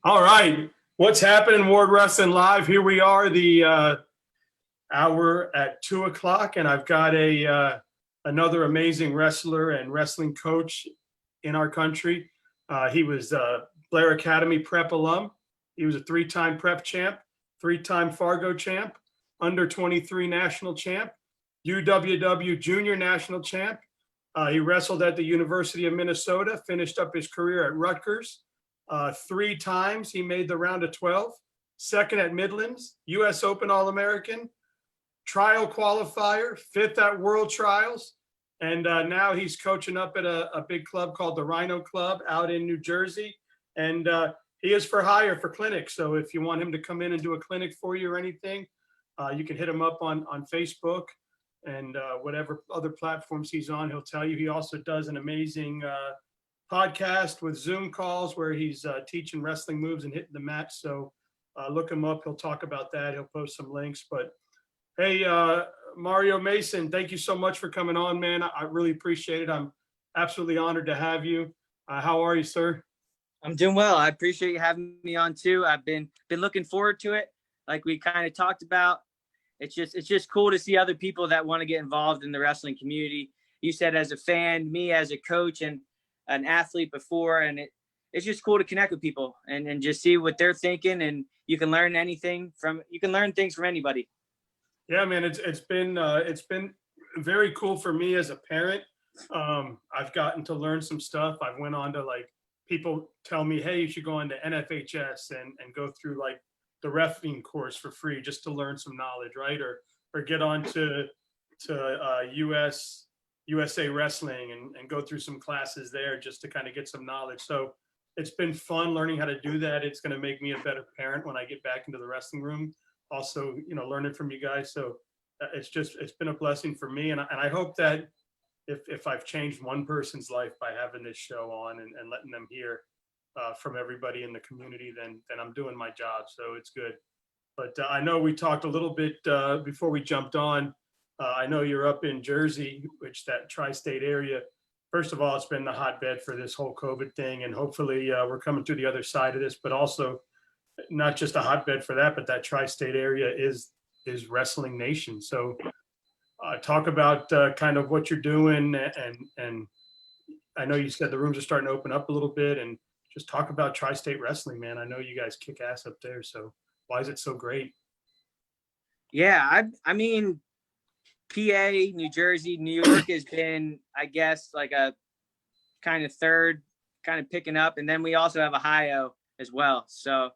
All right. What's happening, Ward Wrestling Live? Here we are, the hour at 2:00, and I've got another amazing wrestler and wrestling coach in our country. He was Blair Academy prep alum. He was a three-time prep champ, three-time Fargo champ, under 23 national champ, UWW junior national champ. He wrestled at the University of Minnesota, finished up his career at Rutgers. 3 times he made the round of 12, second at Midlands, US Open All-American, trial qualifier, 5th at World Trials. And now he's coaching up at a big club called the Rhino Club out in New Jersey. And he is for hire for clinics. So if you want him to come in and do a clinic for you or anything, you can hit him up on Facebook and whatever other platforms he's on. He'll tell you. He also does an amazing podcast with Zoom calls where he's teaching wrestling moves and hitting the mat. So look him up. He'll talk about that. He'll post some links. But hey, Mario Mason, thank you so much for coming on, man. I really appreciate it. I'm absolutely honored to have you. How are you, sir? I'm doing well. I appreciate you having me on too. I've been looking forward to it. Like we kind of talked about, it's just cool to see other people that want to get involved in the wrestling community. You said as a fan, me as a coach and an athlete before, and it's just cool to connect with people and just see what they're thinking, and you can learn things from anybody. Yeah, man, it's been very cool for me as a parent. I've gotten to learn some stuff. I went on to, like, people tell me, hey, you should go into NFHS and go through like the reffing course for free just to learn some knowledge, right? Or get on to USA Wrestling and go through some classes there just to kind of get some knowledge. So it's been fun learning how to do that. It's going to make me a better parent when I get back into the wrestling room. Also, learning from you guys. So it's been a blessing for me. And I hope that if I've changed one person's life by having this show on and letting them hear from everybody in the community, then I'm doing my job. So it's good. But I know we talked a little bit before we jumped on. I know you're up in Jersey, which that tri-state area. First of all, it's been the hotbed for this whole COVID thing. And hopefully we're coming through the other side of this, but also not just a hotbed for that, but that tri-state area is wrestling nation. So talk about kind of what you're doing. And I know you said the rooms are starting to open up a little bit, and just talk about tri-state wrestling, man. I know you guys kick ass up there. So why is it so great? Yeah, I mean, PA, New Jersey, New York has been, I guess, like a kind of third, kind of picking up. And then we also have Ohio as well. So,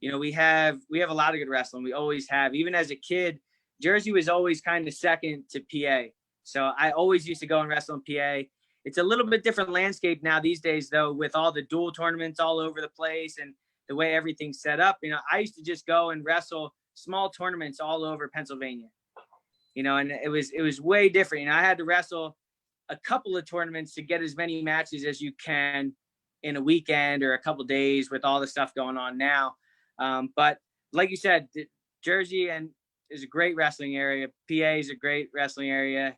we have a lot of good wrestling. We always have. Even as a kid, Jersey was always kind of second to PA. So I always used to go and wrestle in PA. It's a little bit different landscape now these days, though, with all the dual tournaments all over the place and the way everything's set up. I used to just go and wrestle small tournaments all over Pennsylvania. And it was way different. I had to wrestle a couple of tournaments to get as many matches as you can in a weekend or a couple of days with all the stuff going on now. But like you said, Jersey is a great wrestling area. PA is a great wrestling area.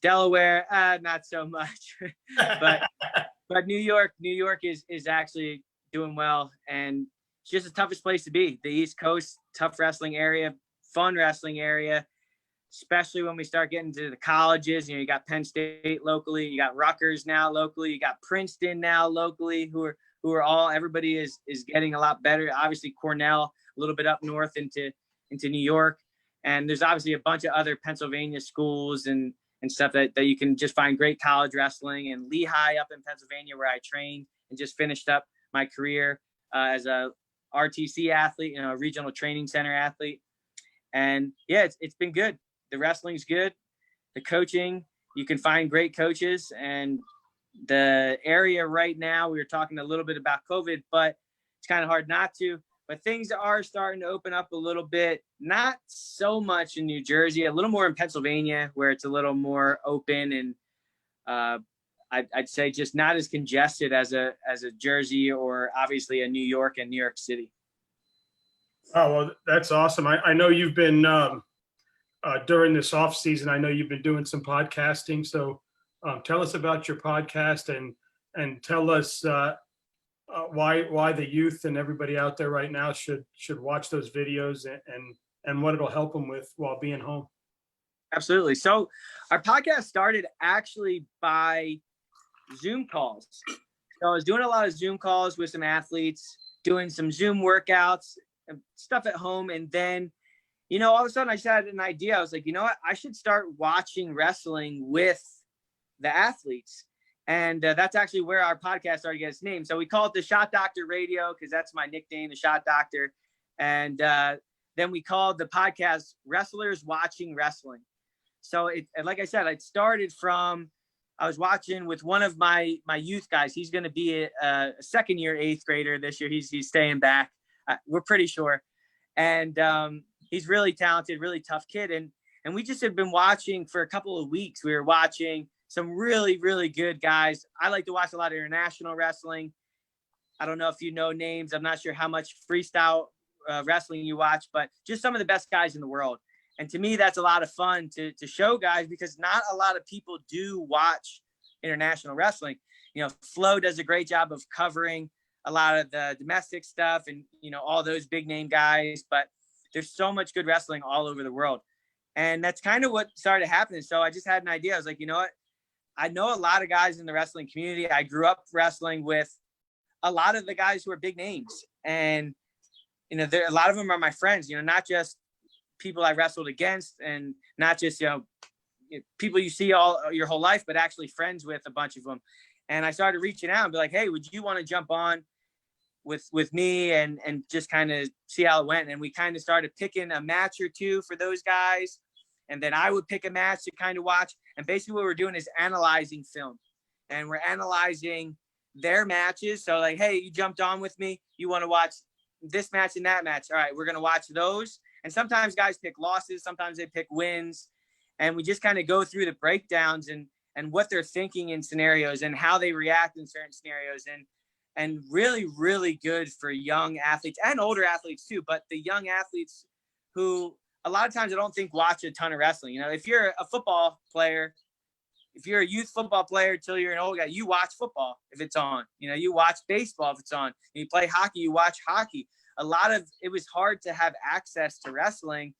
Delaware, not so much. but New York is actually doing well, and it's just the toughest place to be. The East Coast, tough wrestling area, fun wrestling area. Especially when we start getting to the colleges. You got Penn State locally, you got Rutgers now locally, you got Princeton now locally, who are all, everybody is getting a lot better. Obviously Cornell, a little bit up north into New York. And there's obviously a bunch of other Pennsylvania schools and stuff that you can just find great college wrestling. And Lehigh up in Pennsylvania, where I trained and just finished up my career as a RTC athlete, a regional training center athlete. And yeah, it's been good. The wrestling's good. The coaching, you can find great coaches. And the area right now, we were talking a little bit about COVID, but it's kind of hard not to. But things are starting to open up a little bit. Not so much in New Jersey, a little more in Pennsylvania, where it's a little more open. And I'd say just not as congested as a Jersey or obviously a New York and New York City. Oh, well, that's awesome. I know you've been during this off season, I know you've been doing some podcasting. So tell us about your podcast and tell us why the youth and everybody out there right now should watch those videos and what it'll help them with while being home. Absolutely. So our podcast started actually by Zoom calls. So I was doing a lot of Zoom calls with some athletes, doing some Zoom workouts and stuff at home. And then, all of a sudden I just had an idea. I was like, you know what? I should start watching wrestling with the athletes. And that's actually where our podcast started to get its name. So we call it the Shot Doctor Radio because that's my nickname, the Shot Doctor. And then we called the podcast Wrestlers Watching Wrestling. So like I said, I was watching with one of my youth guys. He's going to be a second year 8th grader this year. He's staying back. We're pretty sure. And he's really talented, really tough kid. And we just had been watching for a couple of weeks. We were watching some really, really good guys. I like to watch a lot of international wrestling. I don't know if you know names. I'm not sure how much freestyle wrestling you watch, but just some of the best guys in the world. And to me, that's a lot of fun to show guys because not a lot of people do watch international wrestling. Flo does a great job of covering a lot of the domestic stuff and, all those big name guys, but there's so much good wrestling all over the world. And that's kind of what started happening. So I just had an idea. I was like, you know what? I know a lot of guys in the wrestling community. I grew up wrestling with a lot of the guys who are big names. And, a lot of them are my friends, not just people I wrestled against and not just, people you see all your whole life, but actually friends with a bunch of them. And I started reaching out and be like, hey, would you want to jump on with me and just kind of see how it went? And we kind of started picking a match or two for those guys. And then I would pick a match to kind of watch. And basically what we're doing is analyzing film. And we're analyzing their matches. So like, hey, you jumped on with me. You want to watch this match and that match. All right, we're going to watch those. And sometimes guys pick losses. Sometimes they pick wins. And we just kind of go through the breakdowns and what they're thinking in scenarios and how they react in certain scenarios. And really, really good for young athletes and older athletes too. But the young athletes who a lot of times I don't think watch a ton of wrestling. If you're a football player, if you're a youth football player till you're an old guy, you watch football if it's on. You watch baseball if it's on. You play hockey, you watch hockey. It was hard to have access to wrestling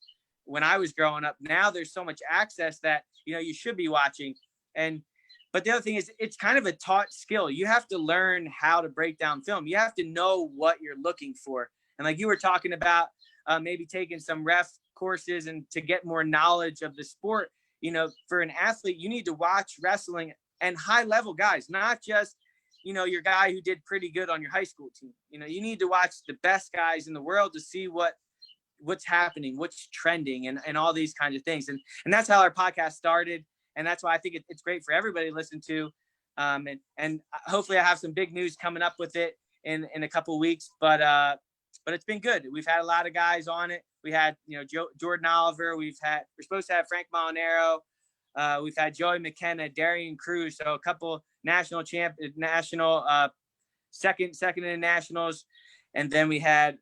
when I was growing up. Now there's so much access that, you should be watching. But the other thing is it's kind of a taught skill. You have to learn how to break down film. You have to know what you're looking for. And like you were talking about, maybe taking some ref courses and to get more knowledge of the sport. For an athlete, you need to watch wrestling and high level guys, not just, your guy who did pretty good on your high school team. You need to watch the best guys in the world to see what's happening, what's trending and all these kinds of things. And that's how our podcast started. And that's why I think it's great for everybody to listen to. And hopefully I have some big news coming up with it in a couple of weeks, but it's been good. We've had a lot of guys on it. We had, Jordan Oliver. We're supposed to have Frank Molinaro. We've had Joey McKenna, Darian Cruz. So a couple national second in nationals. And then we had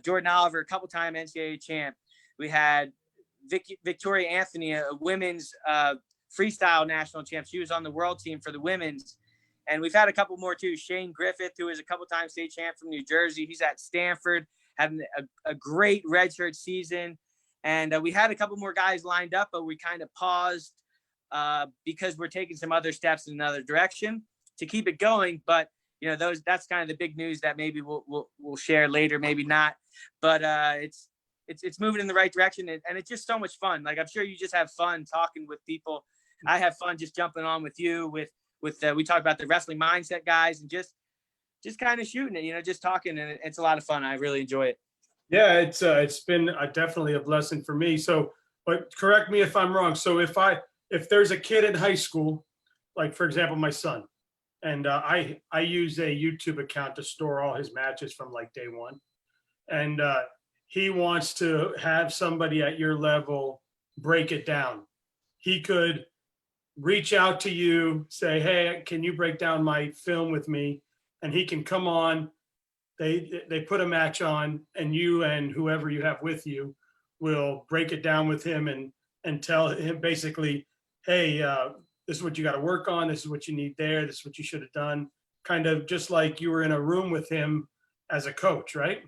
Jordan Oliver, a couple time NCAA champ. We had Victoria Anthony, a women's freestyle national champ. She was on the world team for the women's. And we've had a couple more too. Shane Griffith, who is a couple time state champ from New Jersey. He's at Stanford, having a great redshirt season. And we had a couple more guys lined up, but we kind of paused because we're taking some other steps in another direction to keep it going. But that's kind of the big news that maybe we'll share later, maybe not. But it's moving in the right direction, and it's just so much fun. Like I'm sure you just have fun talking with people. I have fun just jumping on with you. We talk about the wrestling mindset guys and just kind of shooting it, just talking, and it's a lot of fun. I really enjoy it. Yeah, it's been definitely a blessing for me. So, but correct me if I'm wrong. So if there's a kid in high school, like for example, my son, and I use a YouTube account to store all his matches from like day one, and he wants to have somebody at your level break it down. He could reach out to you, say, hey, can you break down my film with me? And he can come on. They put a match on, and you and whoever you have with you will break it down with him and tell him basically, hey, this is what you got to work on. This is what you need there. This is what you should have done. kind of just like you were in a room with him as a coach, right?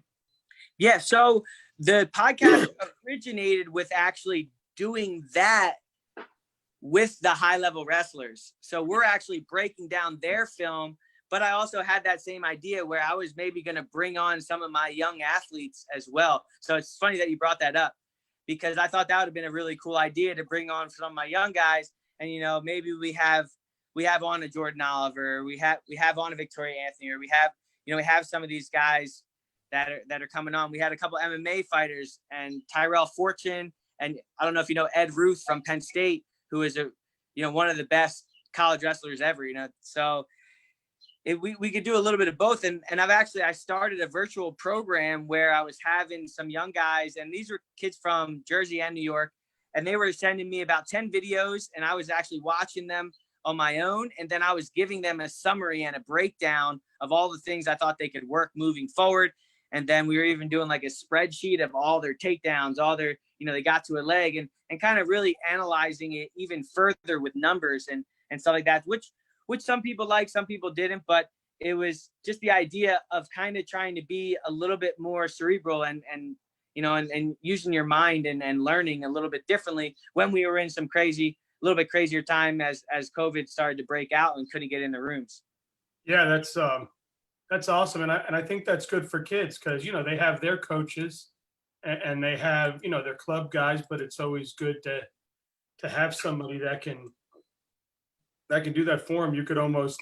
Yeah. So the podcast originated with actually doing that with the high level wrestlers. So we're actually breaking down their film, but I also had that same idea where I was maybe going to bring on some of my young athletes as well. So it's funny that you brought that up, because I thought that would have been a really cool idea to bring on some of my young guys. And, you know, maybe we have on a Jordan Oliver, we have on a Victoria Anthony, or we have some of these guys that are coming on. We had a couple MMA fighters, and Tyrell Fortune, and I don't know if you know Ed Ruth from Penn State, who is one of the best college wrestlers ever, so we could do a little bit of both. And I started a virtual program where I was having some young guys, and these were kids from Jersey and New York, and they were sending me about 10 videos, and I was actually watching them on my own. And then I was giving them a summary and a breakdown of all the things I thought they could work moving forward. And then we were even doing like a spreadsheet of all their takedowns, all their, they got to a leg, and kind of really analyzing it even further with numbers and stuff like that, which some people liked, some people didn't, but it was just the idea of kind of trying to be a little bit more cerebral and using your mind and learning a little bit differently when we were in some a little bit crazier time as COVID started to break out and couldn't get in the rooms. Yeah, that's awesome. And I think that's good for kids because, they have their coaches and they have, their club guys, but it's always good to have somebody that can do that for them. You could almost,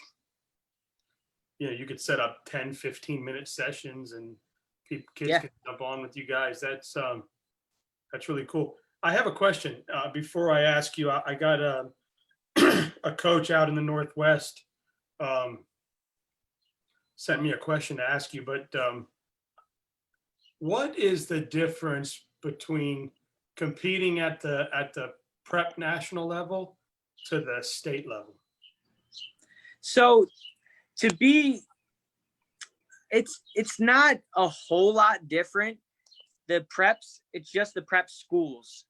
you could set up 10, 15-minute sessions and kids can jump on with you guys. That's really cool. I have a question before I ask you. I got a coach out in the Northwest sent me a question to ask you, but what is the difference between competing at the prep national level to the state level? So it's not a whole lot different. The preps, it's just the prep schools.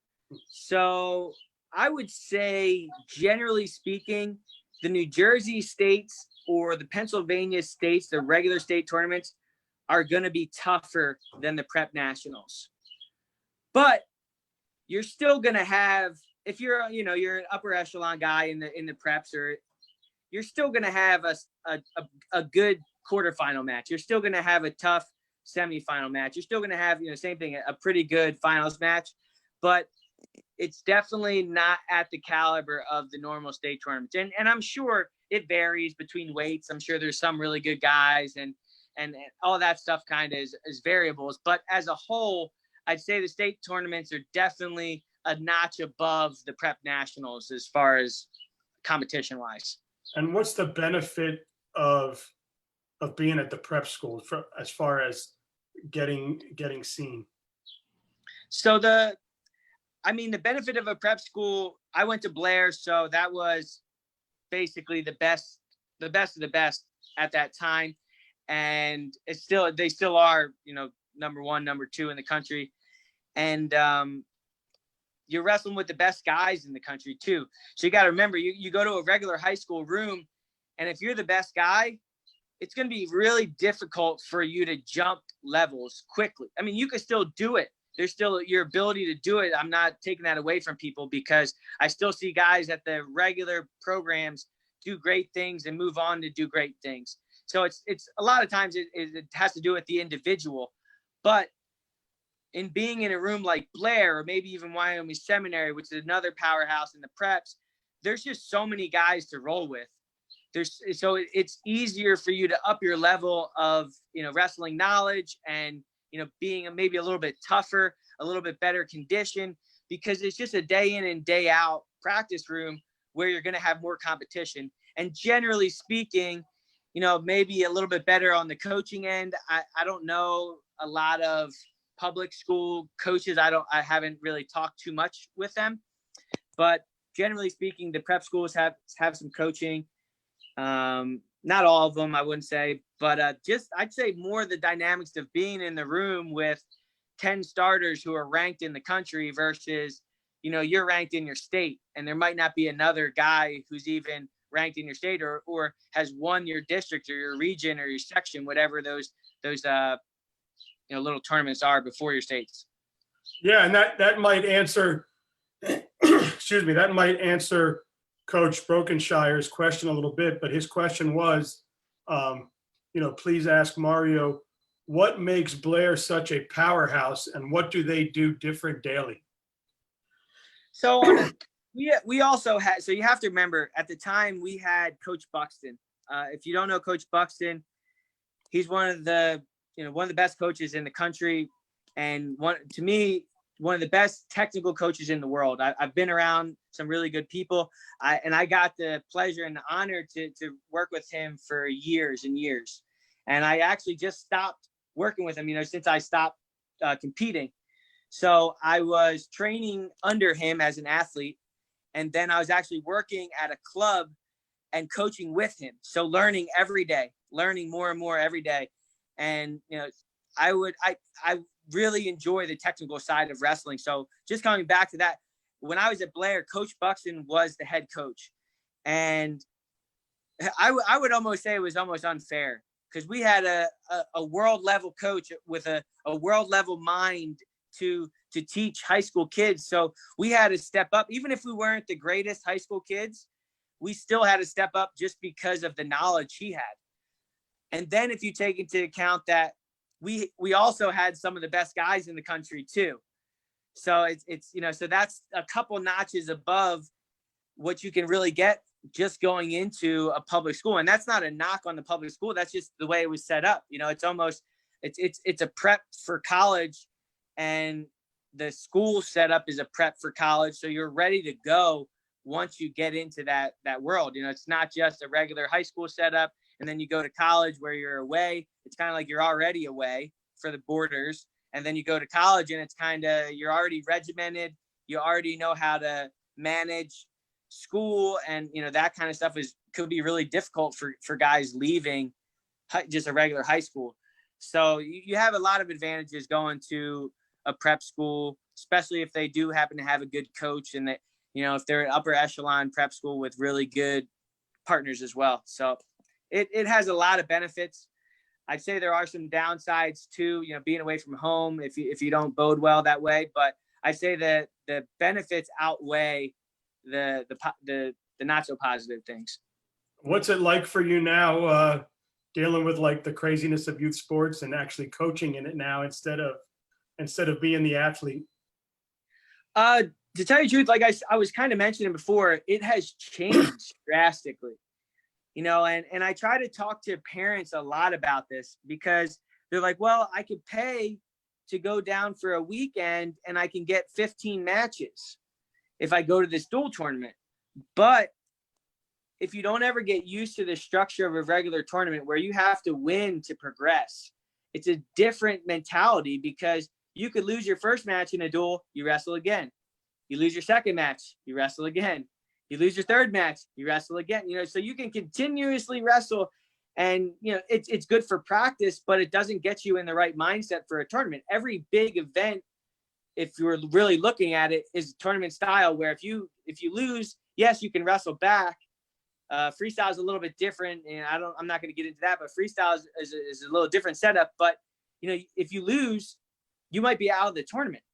So I would say, generally speaking, the New Jersey states or the Pennsylvania states, the regular state tournaments, are going to be tougher than the prep nationals. But you're still going to have, if you're an upper echelon guy in the preps, or you're still going to have a good quarterfinal match. You're still going to have a tough semifinal match. You're still going to have, same thing, a pretty good finals match, but it's definitely not at the caliber of the normal state tournaments. And I'm sure it varies between weights. I'm sure there's some really good guys and all that stuff kind of is variables. But as a whole, I'd say the state tournaments are definitely a notch above the prep nationals as far as competition wise. And what's the benefit of being at the prep school as far as getting seen? So the benefit of a prep school, I went to Blair, so that was basically the best of the best at that time. And they still are, number one, number two in the country. And you're wrestling with the best guys in the country too. So you got to remember, you go to a regular high school room, and if you're the best guy, it's going to be really difficult for you to jump levels quickly. I mean, you can still do it. There's still your ability to do it. I'm not taking that away from people, because I still see guys at the regular programs do great things and move on to do great things. So it's a lot of times it has to do with the individual. But in being in a room like Blair, or maybe even Wyoming Seminary, which is another powerhouse in the preps, there's just so many guys to roll with. So it's easier for you to up your level of, wrestling knowledge and, being maybe a little bit tougher, a little bit better condition, because it's just a day in and day out practice room where you're going to have more competition. And generally speaking, maybe a little bit better on the coaching end. I don't know a lot of public school coaches. I haven't really talked too much with them, but generally speaking, the prep schools have some coaching. Not all of them, I wouldn't say, but I'd say more the dynamics of being in the room with 10 starters who are ranked in the country versus, you're ranked in your state, and there might not be another guy who's even ranked in your state or has won your district or your region or your section, whatever those little tournaments are before your states. Yeah, and that might answer, excuse me, that might answer Coach Brokenshire's question a little bit, but his question was, please ask Mario, what makes Blair such a powerhouse and what do they do different daily? So we also had, so you have to remember at the time we had Coach Buxton. If you don't know Coach Buxton, he's one of the best coaches in the country. And one of the best technical coaches in the world. I've been around some really good people. I got the pleasure and the honor to work with him for years and years. And I actually just stopped working with him, since I stopped competing. So I was training under him as an athlete. And then I was actually working at a club and coaching with him. So learning every day, learning more and more every day. And, I really enjoy the technical side of wrestling. So just coming back to that, when I was at Blair, Coach Buxton was the head coach. And I would almost say it was almost unfair because we had a world level coach with a world level mind to teach high school kids. So we had to step up, even if we weren't the greatest high school kids, we still had to step up just because of the knowledge he had. And then if you take into account that we also had some of the best guys in the country too. So it's so that's a couple notches above what you can really get just going into a public school. And that's not a knock on the public school. That's just the way it was set up. It's almost, it's a prep for college, and the school setup is a prep for college. So you're ready to go once you get into that world. It's not just a regular high school setup. And then you go to college where you're away. It's kind of like you're already away for the borders. And then you go to college and it's kind of, you're already regimented. You already know how to manage school. And, that kind of stuff could be really difficult for guys leaving just a regular high school. So you have a lot of advantages going to a prep school, especially if they do happen to have a good coach and that, if they're an upper echelon prep school with really good partners as well. So it has a lot of benefits. I'd say there are some downsides too, being away from home if you don't bode well that way. But I'd say that the benefits outweigh the not so positive things. What's it like for you now, dealing with like the craziness of youth sports and actually coaching in it now instead of being the athlete? To tell you the truth, like I was kind of mentioning before, it has changed drastically. And I try to talk to parents a lot about this because they're like, well, I could pay to go down for a weekend and I can get 15 matches if I go to this dual tournament. But if you don't ever get used to the structure of a regular tournament where you have to win to progress, it's a different mentality because you could lose your first match in a duel, you wrestle again. You lose your second match, you wrestle again. You lose your third match, you wrestle again, so you can continuously wrestle and, it's good for practice, but it doesn't get you in the right mindset for a tournament. Every big event, if you're really looking at it, is tournament style where if you lose, yes, you can wrestle back. Freestyle is a little bit different and I'm not going to get into that, but freestyle is a little different setup. But, if you lose, you might be out of the tournament.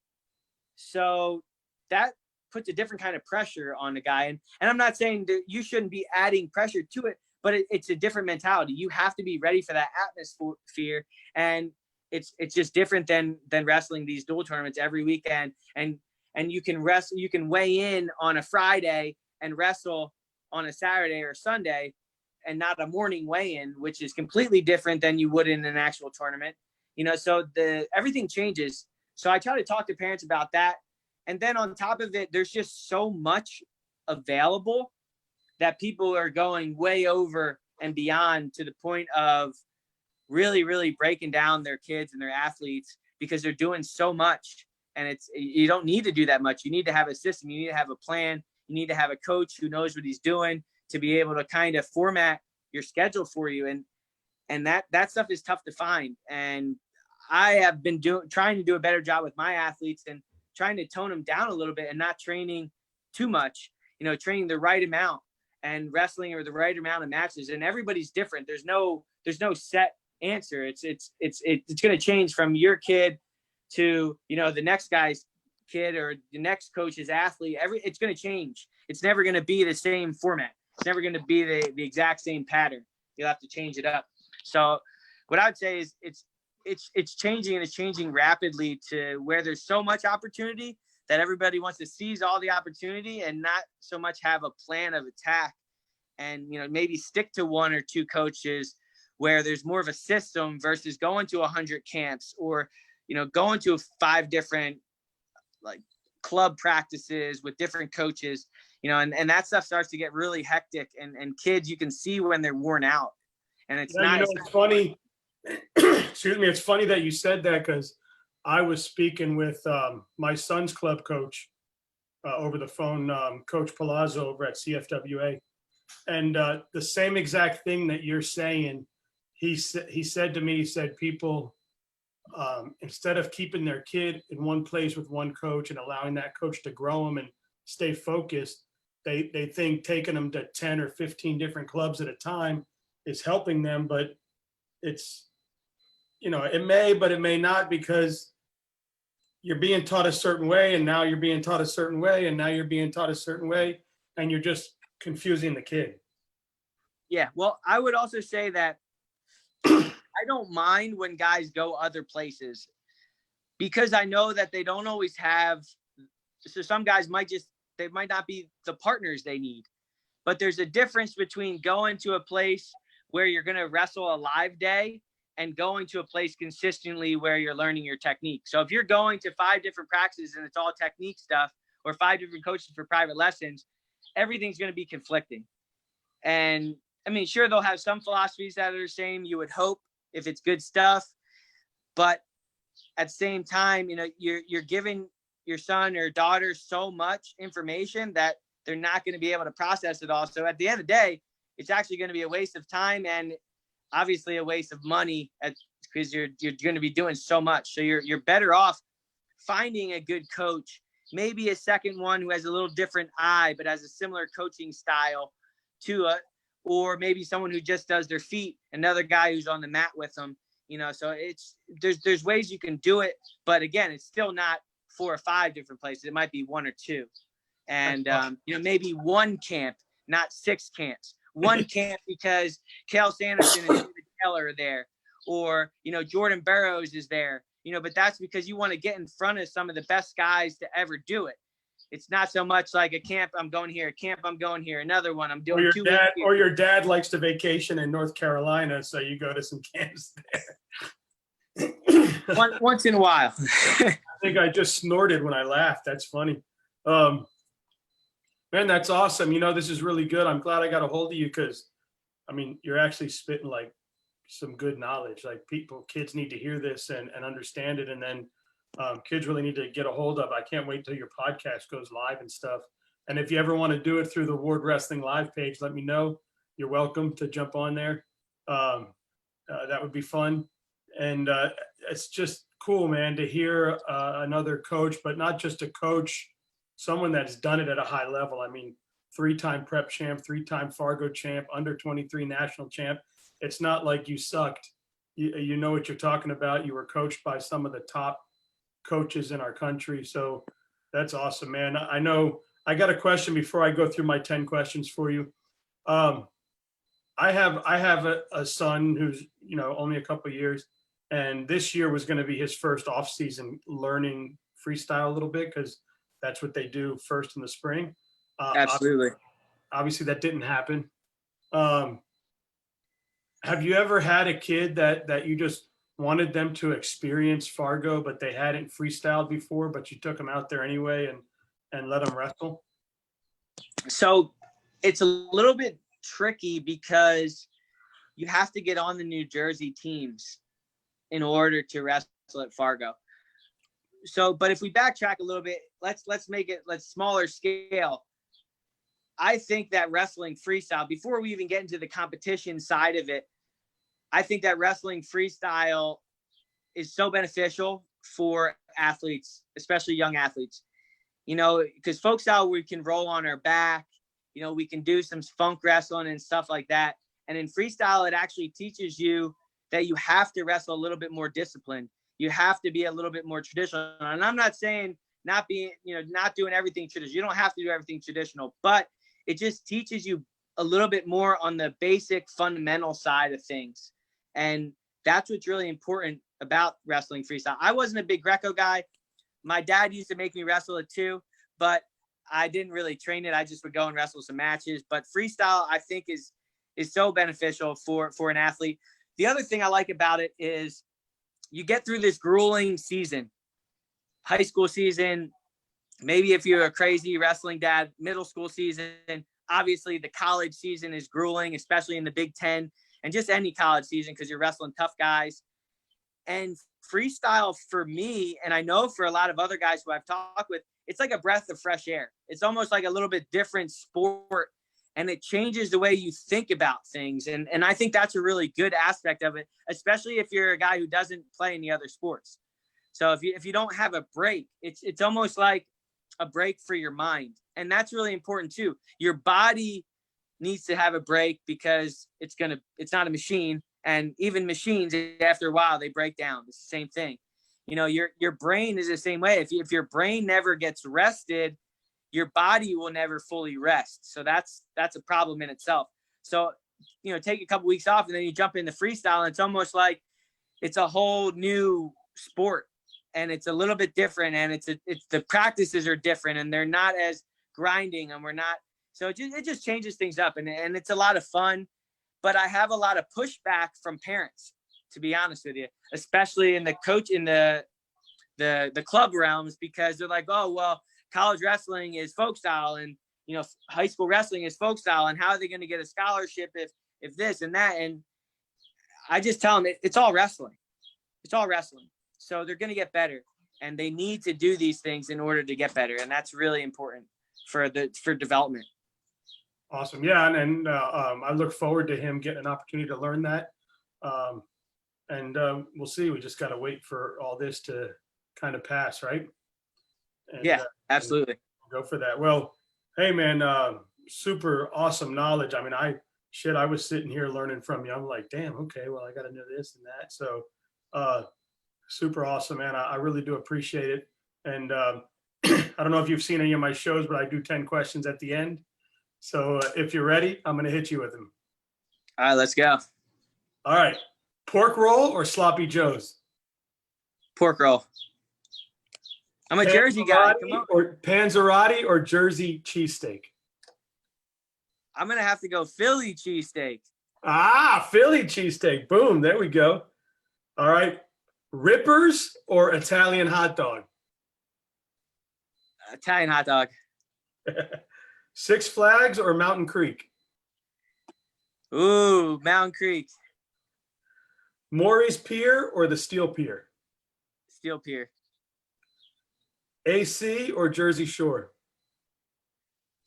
So that puts a different kind of pressure on the guy. And I'm not saying that you shouldn't be adding pressure to it, but it's a different mentality. You have to be ready for that atmosphere. And it's just different than wrestling these dual tournaments every weekend. And you can weigh in on a Friday and wrestle on a Saturday or Sunday and not a morning weigh-in, which is completely different than you would in an actual tournament. So everything changes. So I try to talk to parents about that. And then on top of it, there's just so much available that people are going way over and beyond to the point of really, really breaking down their kids and their athletes because they're doing so much. And you don't need to do that much. You need to have a system. You need to have a plan. You need to have a coach who knows what he's doing to be able to kind of format your schedule for you. And that stuff is tough to find. And I have been trying to do a better job with my athletes and trying to tone them down a little bit and not training too much, training the right amount and wrestling or the right amount of matches, and everybody's different. There's no set answer. It's going to change from your kid to, you know, the next guy's kid or the next coach's athlete. It's going to change. It's never going to be the same format. It's never going to be the exact same pattern. You'll have to change it up. So what I would say is it's changing, and it's changing rapidly to where there's so much opportunity that everybody wants to seize all the opportunity and not so much have a plan of attack, and, you know, maybe stick to one or two coaches where there's more of a system versus going to 100 camps or, you know, going to 5 different like club practices with different coaches, you know, and that stuff starts to get really hectic, and kids, you can see when they're worn out, and it's not. You know, it's funny. Excuse me. It's funny that you said that, because I was speaking with my son's club coach over the phone, Coach Palazzo over at CFWA, and the same exact thing that you're saying. He said to me, he said, people, instead of keeping their kid in one place with one coach and allowing that coach to grow them and stay focused, they think taking them to 10 or 15 different clubs at a time is helping them, but it's, you know, it may, but it may not, because you're being taught a certain way, and now you're being taught a certain way, and now you're being taught a certain way, and you're just confusing the kid. Yeah. Well, I would also say that I don't mind when guys go other places, because I know that they don't always have. So some guys might not be the partners they need, but there's a difference between going to a place where you're going to wrestle a live day and going to a place consistently where you're learning your technique. So if you're going to 5 different practices and it's all technique stuff, or 5 different coaches for private lessons, everything's going to be conflicting. And I mean, sure, they'll have some philosophies that are the same, you would hope, if it's good stuff. But at the same time, you know, you're giving your son or daughter so much information that they're not going to be able to process it all. So at the end of the day, it's actually going to be a waste of time, and obviously a waste of money, because you're going to be doing so much. So you're better off finding a good coach, maybe a second one who has a little different eye, but has a similar coaching style to it, or maybe someone who just does their feet, another guy who's on the mat with them, you know. So there's ways you can do it, but again, it's still not 4 or 5 different places. It might be 1 or 2, and you know, maybe 1 camp, not 6 camps. 1 camp because Cal Sanderson and David Taylor are there, or, you know, Jordan Burroughs is there, you know, but that's because you want to get in front of some of the best guys to ever do it. It's not so much like a camp, I'm going here, a camp, I'm going here, another one, I'm doing 2 weeks here. Or your dad likes to vacation in North Carolina, so you go to some camps there. Once in a while. I think I just snorted when I laughed. That's funny. Man, that's awesome. You know, this is really good. I'm glad I got a hold of you, because, I mean, you're actually spitting like some good knowledge. Like, kids need to hear this and understand it. And then kids really need to get a hold of. I can't wait till your podcast goes live and stuff. And if you ever want to do it through the Ward Wrestling Live page, let me know. You're welcome to jump on there. That would be fun. And it's just cool, man, to hear another coach, but not just a coach, someone that's done it at a high level. I mean, 3-time prep champ, 3-time Fargo champ, under 23 national champ. It's not like you sucked. You know what you're talking about. You were coached by some of the top coaches in our country. So that's awesome, man. I know I got a question before I go through my 10 questions for you. I have a son who's, you know, only a couple of years, and this year was going to be his first off season learning freestyle a little bit, because that's what they do first in the spring. Absolutely. Obviously that didn't happen. Have you ever had a kid that you just wanted them to experience Fargo, but they hadn't freestyled before, but you took them out there anyway and let them wrestle? So it's a little bit tricky, because you have to get on the New Jersey teams in order to wrestle at Fargo. So, but if we backtrack a little bit, let's make it smaller scale. I think that wrestling freestyle, before we even get into the competition side of it, I think that wrestling freestyle is so beneficial for athletes, especially young athletes, you know, because folk style, we can roll on our back we can do some funk wrestling and stuff like that. And in freestyle, it actually teaches you that you have to wrestle a little bit more disciplined. You have to be a little bit more traditional. And I'm not saying not doing everything traditional. You don't have to do everything traditional, but it just teaches you a little bit more on the basic fundamental side of things. And that's what's really important about wrestling freestyle. I wasn't a big Greco guy. My dad used to make me wrestle it too, but I didn't really train it. I just would go and wrestle some matches. But freestyle, I think, is so beneficial for an athlete. The other thing I like about it is you get through this grueling season, high school season, maybe if you're a crazy wrestling dad, middle school season. Obviously, the college season is grueling, especially in the Big Ten and just any college season because you're wrestling tough guys. And freestyle for me, and I know for a lot of other guys who I've talked with, it's like a breath of fresh air. It's almost like a little bit different sport, and it changes the way you think about things. And I think that's a really good aspect of it, especially if you're a guy who doesn't play any other sports. So if you don't have a break, it's almost like a break for your mind. And that's really important too. Your body needs to have a break because it's not a machine. And even machines, after a while, they break down. It's the same thing. Your brain is the same way. If your brain never gets rested, your body will never fully rest. So that's a problem in itself. So, take a couple weeks off and then you jump into freestyle, and it's almost like it's a whole new sport, and it's a little bit different, and it's the practices are different, and they're not as grinding, and we're not. So it just changes things up, and it's a lot of fun. But I have a lot of pushback from parents, to be honest with you, especially in the club realms, because they're like, oh, well, college wrestling is folk style, and high school wrestling is folk style, and how are they going to get a scholarship if this and that? And I just tell them it's all wrestling. It's all wrestling. So they're going to get better, and they need to do these things in order to get better, and that's really important for development. Awesome. Yeah. And I look forward to him getting an opportunity to learn that. And we'll see. We just got to wait for all this to kind of pass, right? And, yeah, absolutely. And go for that. Well, hey, man, super awesome knowledge. I mean, I was sitting here learning from you. I'm like, damn, okay, well, I got to know this and that. So super awesome, man. I really do appreciate it. And I don't know if you've seen any of my shows, but I do 10 questions at the end. So if you're ready, I'm going to hit you with them. All right, let's go. All right. Pork roll or sloppy joes? Pork roll. I'm a Jersey guy. Come on. Or Panzerotti or Jersey cheesesteak? I'm going to have to go Philly cheesesteak. Ah, Philly cheesesteak. Boom. There we go. All right. Rippers or Italian hot dog? Italian hot dog. Six Flags or Mountain Creek? Ooh, Mountain Creek. Maury's Pier or the Steel Pier? Steel Pier. AC or Jersey Shore?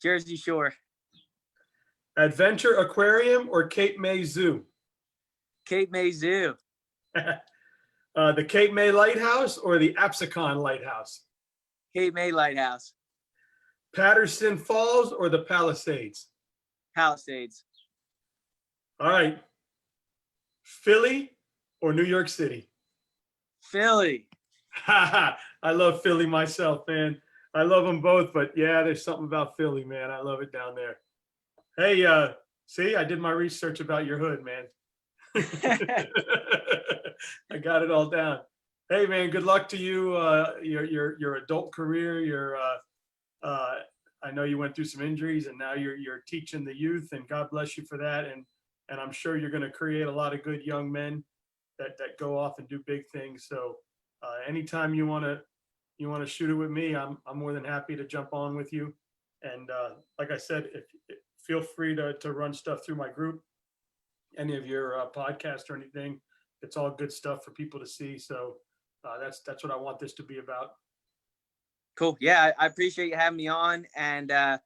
Jersey Shore. Adventure Aquarium or Cape May Zoo? Cape May Zoo. The Cape May Lighthouse or the Absecon Lighthouse? Cape May Lighthouse. Patterson Falls or the Palisades? Palisades. All right. Philly or New York City? Philly. I love Philly myself, man. I love them both, but yeah, there's something about Philly, man. I love it down there. Hey, see, I did my research about your hood, man. I got it all down. Hey, man, good luck to you. Your adult career. I know you went through some injuries, and now you're teaching the youth, and God bless you for that. And I'm sure you're going to create a lot of good young men that go off and do big things. So anytime you want to shoot it with me, I'm more than happy to jump on with you. And like I said, feel free to run stuff through my group, any of your podcasts or anything. It's all good stuff for people to see. So that's what I want this to be about. Cool. Yeah, I appreciate you having me on. And now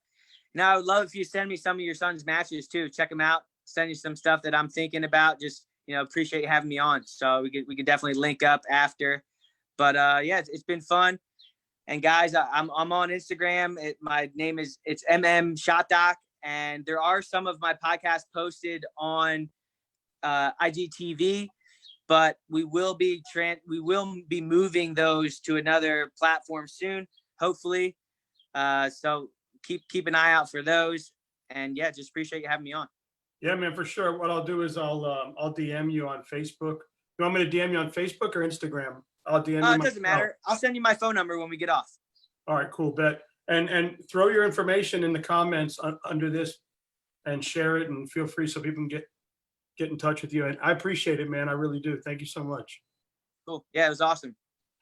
I would love if you send me some of your son's matches too. Check them out. Send you some stuff that I'm thinking about. Just, appreciate you having me on. So we could definitely link up after. But yeah, it's been fun. And guys, I'm on Instagram. My name is it's MM Shot Doc, and there are some of my podcasts posted on IGTV, but we will be moving those to another platform soon, hopefully. So keep an eye out for those. And yeah, just appreciate you having me on. Yeah, man, for sure. What I'll do is I'll DM you on Facebook. You want me to DM you on Facebook or Instagram? I'll DM you. It doesn't matter. I'll send you my phone number when we get off. All right, cool, bet. And throw your information in the comments under this and share it, and feel free so people can get in touch with you. And I appreciate it, man. I really do. Thank you so much. Cool. Yeah, it was awesome.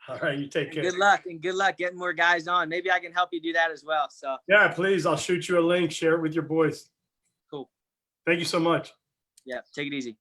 All right, you take care. Good luck getting more guys on. Maybe I can help you do that as well. So yeah, please. I'll shoot you a link. Share it with your boys. Cool. Thank you so much. Yeah, take it easy.